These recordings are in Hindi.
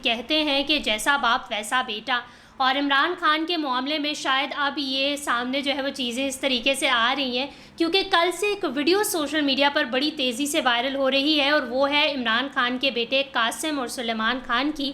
कहते हैं कि जैसा बाप वैसा बेटा, और इमरान खान के मामले में शायद अब ये सामने जो है वो चीज़ें इस तरीके से आ रही हैं, क्योंकि कल से एक वीडियो सोशल मीडिया पर बड़ी तेज़ी से वायरल हो रही है, और वो है इमरान खान के बेटे कासिम और सुलेमान खान की,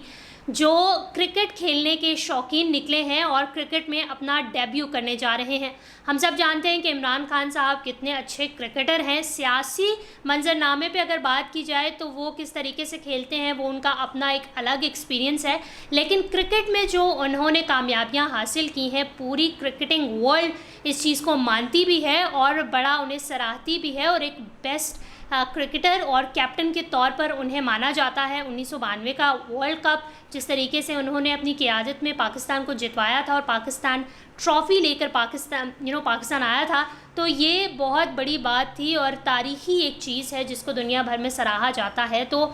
जो क्रिकेट खेलने के शौकीन निकले हैं और क्रिकेट में अपना डेब्यू करने जा रहे हैं। हम सब जानते हैं कि इमरान खान साहब कितने अच्छे क्रिकेटर हैं। सियासी मंजरनामे पे अगर बात की जाए तो वो किस तरीके से खेलते हैं वो उनका अपना एक अलग एक्सपीरियंस है, लेकिन क्रिकेट में जो उन्होंने कामयाबियां हासिल की हैं, पूरी क्रिकेटिंग वर्ल्ड इस चीज़ को मानती भी है और बड़ा उन्हें सराहती भी है, और एक बेस्ट क्रिकेटर और कैप्टन के तौर पर उन्हें माना जाता है। 1992 का वर्ल्ड कप जिस तरीके से उन्होंने अपनी क़ियादत में पाकिस्तान को जितवाया था और पाकिस्तान ट्रॉफ़ी लेकर पाकिस्तान आया था, तो ये बहुत बड़ी बात थी और तारीख़ी एक चीज़ है जिसको दुनिया भर में सराहा जाता है। तो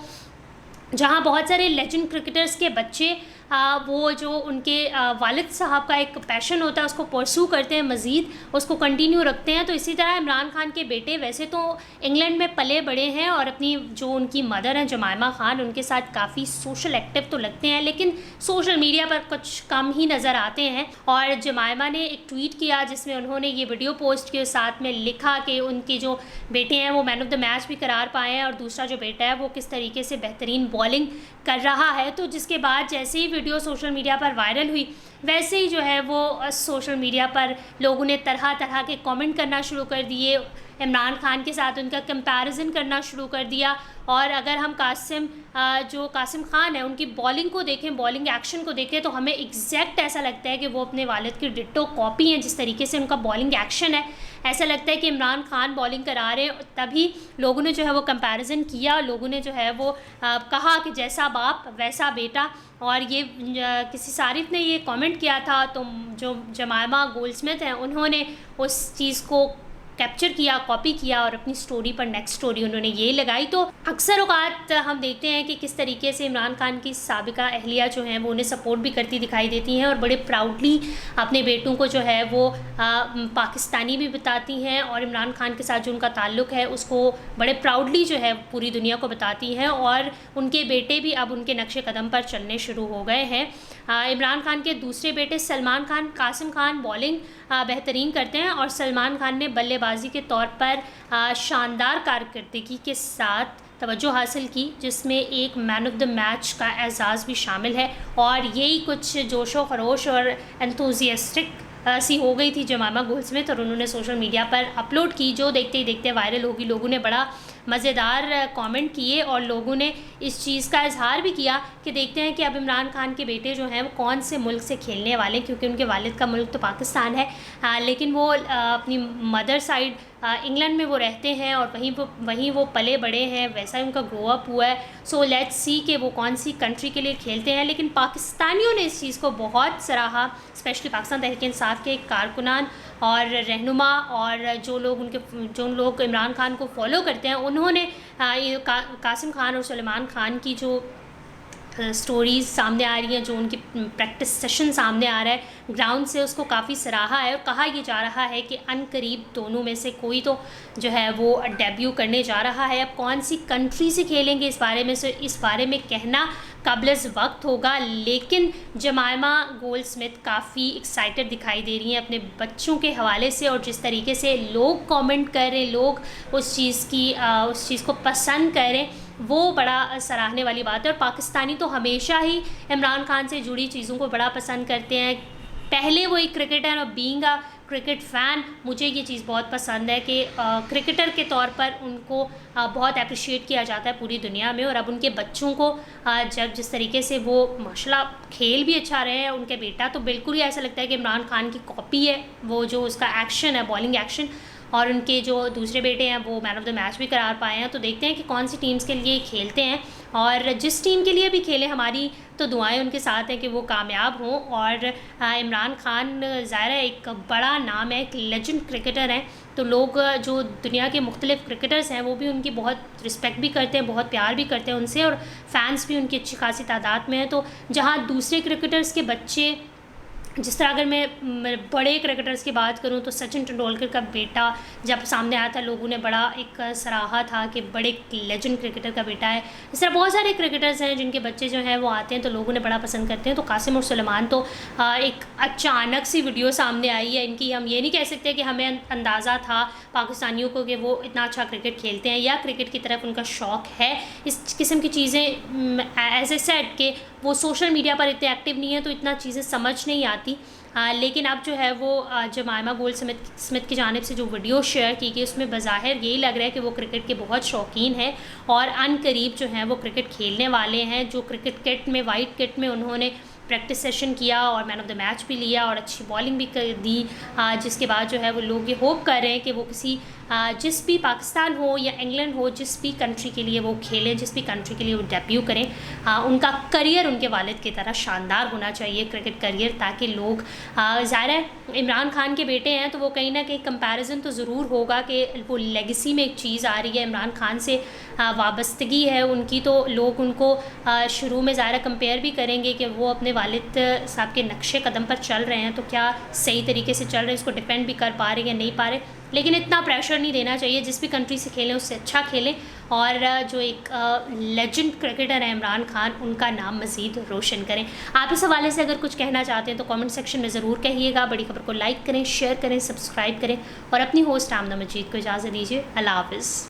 जहाँ बहुत सारे लेजेंड क्रिकेटर्स के बच्चे वो जो उनके वालिद साहब का एक पैशन होता है उसको परस्यू करते हैं, मज़ीद उसको कंटिन्यू रखते हैं, तो इसी तरह इमरान खान के बेटे वैसे तो इंग्लैंड में पले बड़े हैं और अपनी जो उनकी मदर हैं जमायमा खान, उनके साथ काफ़ी सोशल एक्टिव तो लगते हैं, लेकिन सोशल मीडिया पर कुछ कम ही नज़र आते हैं। और जमायमा ने एक ट्वीट किया जिसमें उन्होंने ये वीडियो पोस्ट की और साथ में लिखा कि उनके जो बेटे हैं वो मैन ऑफ द मैच भी करार पाए हैं और दूसरा जो बेटा है वो किस तरीके से बेहतरीन बॉलिंग कर रहा है। तो जिसके बाद जैसे ही वीडियो सोशल मीडिया पर वायरल हुई, वैसे ही जो है वो सोशल मीडिया पर लोगों ने तरह तरह के कमेंट करना शुरू कर दिए, इमरान खान के साथ उनका कंपैरिजन करना शुरू कर दिया। और अगर हम कासिम खान है उनकी बॉलिंग को देखें, बॉलिंग एक्शन को देखें, तो हमें एग्जैक्ट ऐसा लगता है कि वो अपने वालिद की डिट्टो कॉपी हैं। जिस तरीके से उनका बॉलिंग एक्शन है, ऐसा लगता है कि इमरान खान बॉलिंग करा रहे हैं। तभी लोगों ने जो है वो कंपैरिजन किया, लोगों ने जो है वो कहा कि जैसा बाप वैसा बेटा। और ये किसी सारिफ ने ये कमेंट किया था, तो जो जमायमा गोल्डस्मिथ हैं उन्होंने उस चीज़ को कैप्चर किया, कॉपी किया और अपनी स्टोरी पर नेक्स्ट स्टोरी उन्होंने ये लगाई। तो अक्सर औकात हम देखते हैं कि किस तरीके से इमरान खान की साबिका अहलिया जो हैं वो उन्हें सपोर्ट भी करती दिखाई देती हैं और बड़े प्राउडली अपने बेटों को जो है वो पाकिस्तानी भी बताती हैं, और इमरान खान के साथ जो उनका ताल्लुक़ है उसको बड़े प्राउडली जो है पूरी दुनिया को बताती हैं। और उनके बेटे भी अब उनके नक्शे कदम पर चलने शुरू हो गए हैं। इमरान खान के दूसरे बेटे सलमान खान, कासिम खान बॉलिंग बेहतरीन करते हैं और सलमान खान ने बल्लेबाजी के तौर पर शानदार कारकर्दगी के साथ तवज्जो हासिल की, जिसमें एक मैन ऑफ द मैच का एजाज़ भी शामिल है। और यही कुछ जोशो खरोश और एंथुजियास्टिक सी हो गई थी जमायमा गोल्डस्मिथ, और उन्होंने सोशल मीडिया पर अपलोड की, जो देखते ही देखते वायरल होगी। लोगों ने बड़ा मज़ेदार कमेंट किए और लोगों ने इस चीज़ का इजहार भी किया कि देखते हैं कि अब इमरान खान के बेटे जो हैं वो कौन से मुल्क से खेलने वाले हैं, क्योंकि उनके वालिद का मुल्क तो पाकिस्तान है, लेकिन वो अपनी मदर साइड इंग्लैंड में वो रहते हैं और वहीं वो पले बड़े हैं, वैसा ही उनका ग्रो अप हुआ है। सो लेट्स सी कि वो कौन सी कंट्री के लिए खेलते हैं। लेकिन पाकिस्तानियों ने इस चीज़ को बहुत सराहा, स्पेशली पाकिस्तान तहरीक-ए-इंसाफ के कारकुनान और रहनुमा और जो लोग इमरान खान को फॉलो करते हैं, उन्होंने कासिम खान और सुलेमान खान की जो स्टोरीज़ सामने आ रही हैं, जो उनकी प्रैक्टिस सेशन सामने आ रहा है ग्राउंड से, उसको काफ़ी सराहा है। और कहा यह जा रहा है कि अनकरीब दोनों में से कोई तो जो है वो डेब्यू करने जा रहा है। अब कौन सी कंट्री से खेलेंगे इस बारे में कहना काबिल वक्त होगा, लेकिन जमायमा गोल्डस्मिथ काफ़ी एक्साइटेड दिखाई दे रही हैं अपने बच्चों के हवाले से, और जिस तरीके से लोग कमेंट कर रहे हैं, लोग उस चीज़ को पसंद कर रहे हैं, वो बड़ा सराहने वाली बात है। और पाकिस्तानी तो हमेशा ही इमरान खान से जुड़ी चीज़ों को बड़ा पसंद करते हैं। पहले वो एक क्रिकेटर और बीइंग अ क्रिकेट फ़ैन, मुझे ये चीज़ बहुत पसंद है कि क्रिकेटर के तौर पर उनको बहुत अप्रिशिएट किया जाता है पूरी दुनिया में। और अब उनके बच्चों को जब जिस तरीके से वो माशाल्लाह खेल भी अच्छा रहे हैं, उनके बेटा तो बिल्कुल ही ऐसा लगता है कि इमरान खान की कॉपी है, वो जो उसका एक्शन है, बॉलिंग एक्शन, और उनके जो दूसरे बेटे हैं वो मैन ऑफ द मैच भी करार पाए हैं। तो देखते हैं कि कौन सी टीम्स के लिए खेलते हैं, और जिस टीम के लिए भी खेले हमारी तो दुआएं उनके साथ हैं कि वो कामयाब हों। और इमरान खान ज़ाहिर है एक बड़ा नाम है, एक लेजेंड क्रिकेटर हैं, तो लोग जो दुनिया के मुख्तलिफ क्रिकेटर्स हैं वो भी उनकी बहुत रिस्पेक्ट भी करते हैं, बहुत प्यार भी करते हैं उनसे, और फैंस भी उनकी अच्छी खासी तादाद में हैं। तो जहाँ दूसरे क्रिकेटर्स के बच्चे जिस तरह अगर मैं बड़े क्रिकेटर्स की बात करूं तो सचिन तेंदुलकर का बेटा जब सामने आया था, लोगों ने बड़ा एक सराहा था कि बड़े लेजेंड क्रिकेटर का बेटा है। इस तरह बहुत सारे क्रिकेटर्स हैं जिनके बच्चे जो हैं वो आते हैं तो लोगों ने बड़ा पसंद करते हैं। तो कासिम और सुलेमान तो एक अचानक सी वीडियो सामने आई है इनकी। हम ये नहीं कह सकते कि हमें अंदाज़ा था पाकिस्तानियों को कि वो इतना अच्छा क्रिकेट खेलते हैं या क्रिकेट की तरफ उनका शौक़ है। इस किस्म की चीज़ें एज ए सेड कि वो सोशल मीडिया पर इतने एक्टिव नहीं है तो इतना चीज़ें समझ नहीं आती। लेकिन अब जो है वो जमाइमा गोल्डस्मिथ की जानिब से जो वीडियो शेयर की गई उसमें बज़ाहिर यही लग रहा है कि वो क्रिकेट के बहुत शौकीन हैं और अनकरीब जो हैं वो क्रिकेट खेलने वाले हैं। जो क्रिकेट किट में, वाइट किट में उन्होंने प्रैक्टिस सेशन किया और मैन ऑफ द मैच भी लिया और अच्छी बॉलिंग भी कर दी, जिसके बाद जो है वो लोग ये होप कर रहे हैं कि वो किसी जिस भी पाकिस्तान हो या इंग्लैंड हो, जिस भी कंट्री के लिए वो खेलें, जिस भी कंट्री के लिए वो डेब्यू करें, उनका करियर उनके वालिद की तरह शानदार होना चाहिए क्रिकेट करियर, ताकि लोग ज़ाहिर है इमरान खान के बेटे हैं तो वो कहीं ना कहीं कंपैरिजन तो ज़रूर होगा कि वो लेगेसी में एक चीज़ आ रही है, इमरान खान से वाबस्तगी है उनकी, तो लोग उनको शुरू में ज़ाहिर कंपेयर भी करेंगे कि वो अपने वालिद साहब के नक्शे कदम पर चल रहे हैं तो क्या सही तरीके से चल रहे हैं, इसको डिफेंड भी कर पा रहे हैं या नहीं पा रहे। लेकिन इतना प्रेशर नहीं देना चाहिए, जिस भी कंट्री से खेलें उससे अच्छा खेलें और जो एक लेजेंड क्रिकेटर है इमरान खान, उनका नाम मज़ीद रोशन करें। आप इस हवाले से अगर कुछ कहना चाहते हैं तो कमेंट सेक्शन में ज़रूर कहिएगा। बड़ी खबर को लाइक करें, शेयर करें, सब्सक्राइब करें और अपनी होस्ट आमना मजीद को इजाज़त दीजिए। अल्लाह हाफ़िज़।